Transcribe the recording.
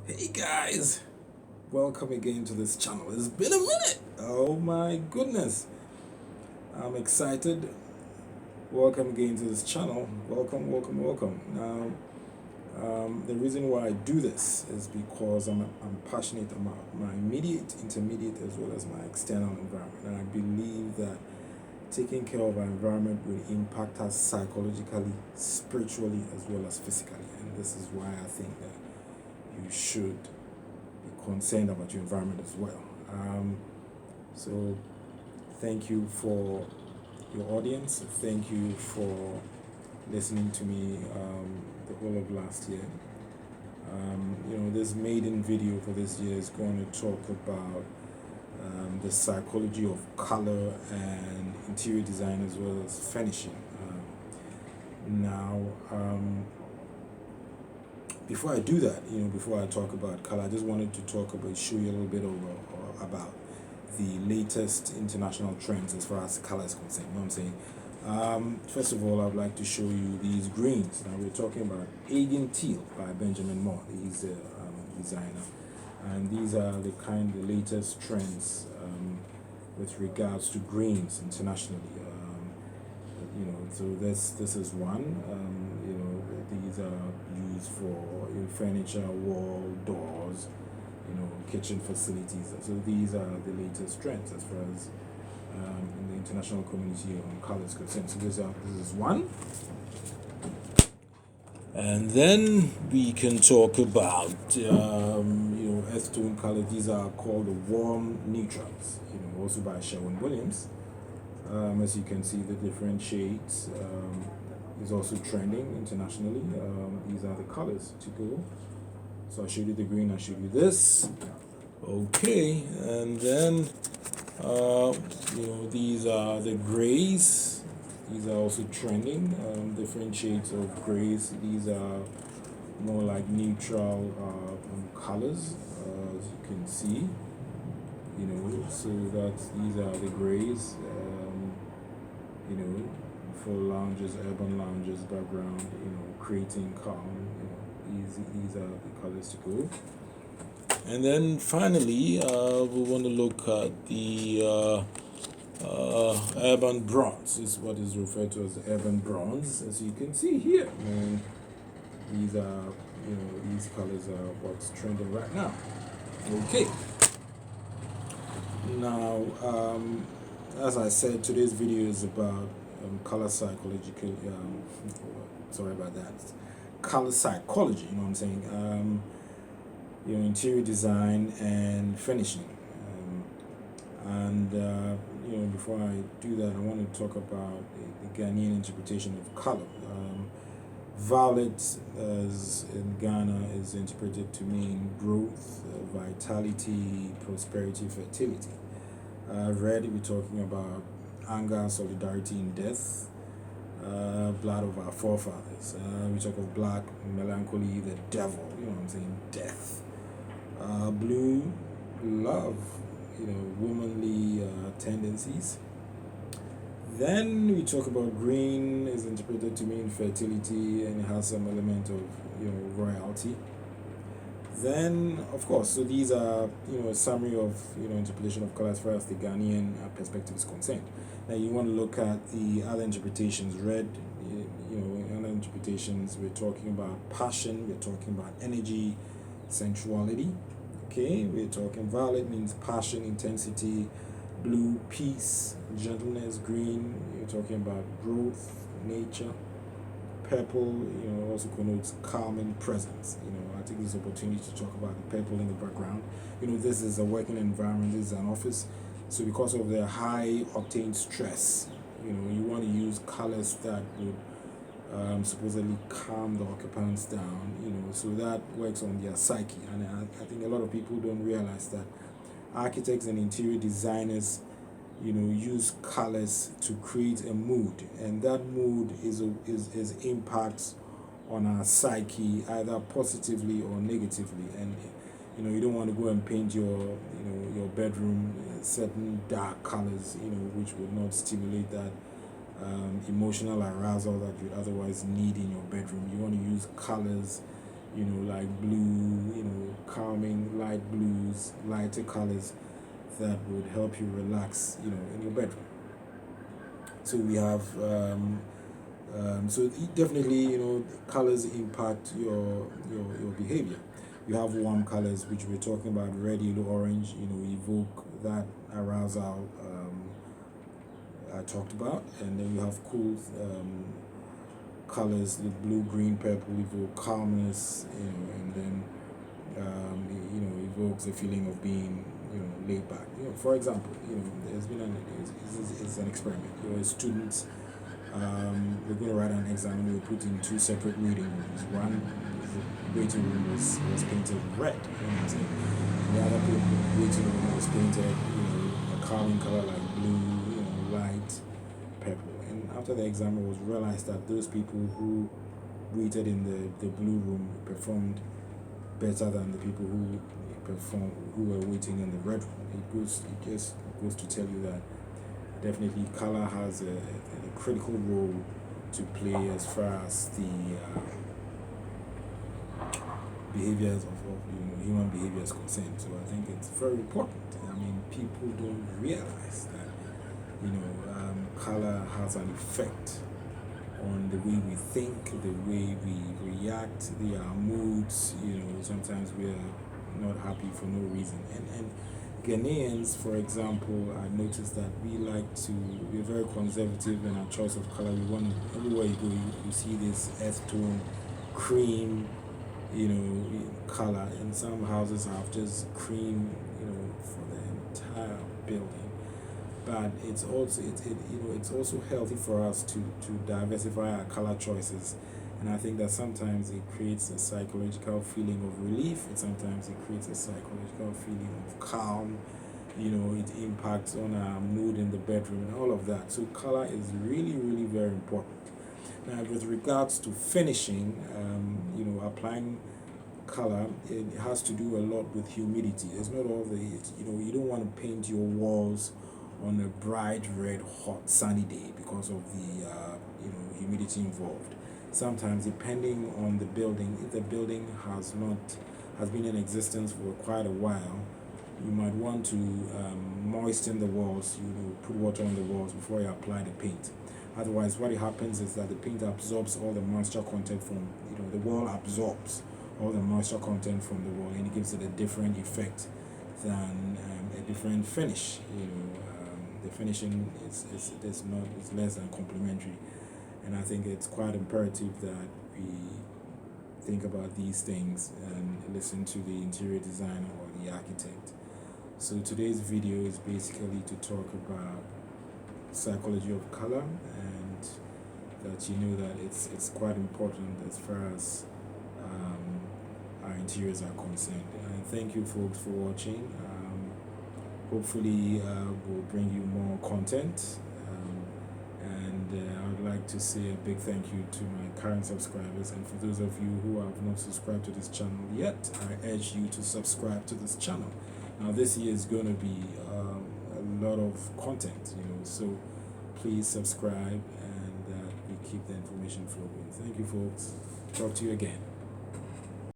Hey guys, welcome again to this channel. It's been a minute. Oh my goodness, I'm excited. Welcome again to this channel. Welcome. Now, the reason why I do this is because I'm passionate about my immediate, intermediate, as well as my external environment, and I believe that taking care of our environment will impact us psychologically, spiritually, as well as physically. And this is why I think that you should be concerned about your environment as well. So thank you for your audience. Thank you for listening to me the whole of last year. This maiden video for this year is going to talk about the psychology of color and interior design as well as finishing. Now, before I do that, before I talk about color, I just wanted to show you a little bit about the latest international trends as far as color is concerned. You know what I'm saying? First of all, I'd like to show you these greens. Now we're talking about Agent Teal by Benjamin Moore. He's the designer, and these are the latest trends with regards to greens internationally. So this is one. These are used for furniture, wall, doors, kitchen facilities. So these are the latest trends as far as in the international community on color is concerned. So this is one. And then we can talk about earth tone color. These are called the warm neutrals. Also by Sherwin Williams. As you can see, the different shades is also trending internationally. These are the colors to go. So I showed you the green, I showed you this. Okay, and then these are the grays. These are also trending. Different shades of grays. These are more like neutral colors, as you can see. So these are the grays. For lounges, urban lounges, background, creating calm. These are the colors to go. And then finally, we want to look at the urban bronze. This is what is referred to as the urban bronze, as you can see here. And these are, these colors are what's trending right now. Okay. Now, as I said, today's video is about color psychological. Sorry about that. Color psychology. You know what I'm saying? Interior design and finishing. Before I do that, I want to talk about the Ghanaian interpretation of color. Violet, as in Ghana, is interpreted to mean growth, vitality, prosperity, fertility. Red, we're talking about anger, solidarity in death, blood of our forefathers. We talk of black, melancholy, the devil, you know what I'm saying, death. Blue, love, womanly tendencies. Then we talk about green is interpreted to mean fertility and it has some element of royalty. Then, of course, so these are a summary of interpretation of color as far as the Ghanaian perspective is concerned. Now you want to look at the other interpretations. Red, in other interpretations, we're talking about passion, we're talking about energy, sensuality. Okay, we're talking violet means passion, intensity. Blue, peace, gentleness. Green, you're talking about growth, nature. Purple, also connotes calm and presence. I take this opportunity to talk about the purple in the background. This is a working environment, this is an office. So because of the high octane stress, you want to use colors that would supposedly calm the occupants down, so that works on their psyche. And I think a lot of people don't realize that architects and interior designers use colors to create a mood, and that mood is impacts on our psyche either positively or negatively. And you don't want to go and paint your bedroom certain dark colors which would not stimulate that emotional arousal that you otherwise need in your bedroom. You want to use colors like blue, calming light blues, lighter colors that would help you relax, in your bedroom. So we have definitely, colors impact your behavior. You have warm colors, which we're talking about: red, yellow, orange, evoke that arousal I talked about. And then you have cool colors, the blue, green, purple, evoke calmness, and then evokes a feeling of being, laid back. For example, there's been it's an experiment. A student, we're going to write an exam, and we put in two separate reading rooms. One, the waiting room was painted red, and the other waiting room was painted, a calming color like blue, light purple. And after the exam, it was realized that those people who waited in the blue room performed better than the people who were waiting in the red room. It just goes to tell you that definitely color has a critical role to play as far as the behaviors of human behavior is concerned. So I think it's very important. I mean, people don't realize that color has an effect on the way we think, the way we react, our moods. Sometimes we are not happy for no reason. And Ghanaians, for example, I noticed that we're very conservative in our choice of color. We want, everywhere you go, you see this earth tone, cream, color. And some houses have just cream, for the entire building. But it's also healthy for us to diversify our color choices. And I think that sometimes it creates a psychological feeling of relief, and sometimes it creates a psychological feeling of calm. It impacts on our mood in the bedroom and all of that. So color is really, really very important. Now, with regards to finishing, applying color, it has to do a lot with humidity. It's not all you don't want to paint your walls on a bright red, hot, sunny day because of the humidity involved. Sometimes, depending on the building, if the building has been in existence for quite a while, you might want to moisten the walls. Put water on the walls before you apply the paint. Otherwise, what happens is that the paint absorbs all the moisture content from the wall absorbs all the moisture content from the wall, and it gives it a different effect than a different finish. The finishing is less than complimentary. And I think it's quite imperative that we think about these things and listen to the interior designer or the architect. So today's video is basically to talk about psychology of color, and that that it's quite important as far as our interiors are concerned. And thank you folks for watching. Hopefully we'll bring you more content. I would like to say a big thank you to my current subscribers, and for those of you who have not subscribed to this channel yet, I urge you to subscribe to this channel. Now this year is going to be a lot of content, so please subscribe, and we keep the information flowing. Thank you folks. Talk to you again.